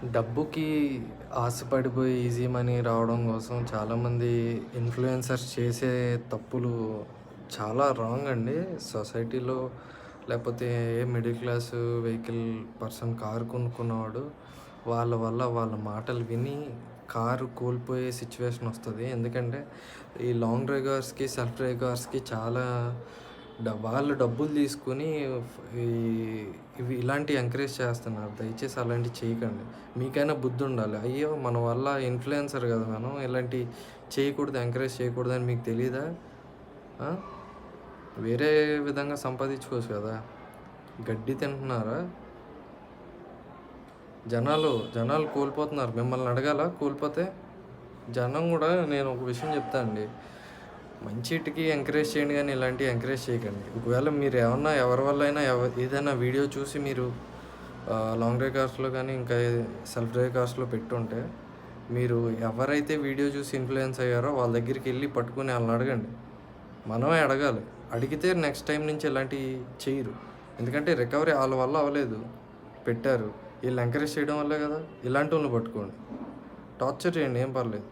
డబ్బుకి ఆశపడిపోయి easy money రావడం కోసం చాలామంది ఇన్‌ఫ్లుయెన్సర్స్ చేసే తప్పులు చాలా రాంగ్ అండి. సొసైటీలో లేకపోతే a middle class vehicle person car కొనుక్కున్నవాడు వాళ్ళ వల్ల వాళ్ళ మాటలు విని కారు కోల్పోయే సిచ్యువేషన్ వస్తది. ఎందుకంటే ఈ లాంగ్ డ్రైవర్స్‌కి, సెల్ఫ్ డ్రైవర్స్‌కి చాలా వాళ్ళు డబ్బులు తీసుకొని ఈ ఇవి ఇలాంటివి ఎంకరేజ్ చేస్తున్నారు. దయచేసి అలాంటివి చేయకండి. మీకైనా బుద్ధి ఉండాలి. అయ్యో! మన వల్ల ఇన్‌ఫ్లుయెన్సర్ కదా మనం. ఇలాంటివి చేయకూడదు, ఎంకరేజ్ చేయకూడదని మీకు తెలీదా? ఆ! వేరే విధంగా సంపాదించుకోవచ్చు కదా! గడ్డి తింటున్నారా? జనాలు కోల్పోతున్నారు. మిమ్మల్ని అడగాలా కోల్పోతే? జనం గూడా నేను ఒక విషయం చెప్తా అండి. మంచిటికి ఎంకరేజ్ చేయండి గానీ, ఇలాంటివి ఎంకరేజ్ చేయకండి. ఒకవేళ మీరేమన్నా ఎవరి వల్లైనా ఏదైనా వీడియో చూసి మీరు లాంగ్ డ్రైవ్ కార్స్‌లో గానీ, ఇంకా సెల్ఫ్ డ్రైవ్ కార్స్‌లో పెట్టుంటే, మీరు ఎవరైతే వీడియో చూసి ఇన్‌ఫ్లుయెన్స్ అయ్యారో వాళ్ళ దగ్గరికెళ్ళి పట్టుకొని ఆళ్ళని అడగండి. మనమే అడగాలి. అడిగితే నెక్స్ట్ టైమ్ నుంచి ఇలాంటియి చెయ్యరు. ఎందుకంటే రికవరీ ఆళ్ళ వల్ల అవ్వలేదు. పెట్టారు. ఈళ్ళు ఎంకరేజ్ చేయడం వల్లే గదా! ఇలాంటోళ్ళని పట్టుకోండి. టార్చర్ చేయండి ఏం పర్లేదు.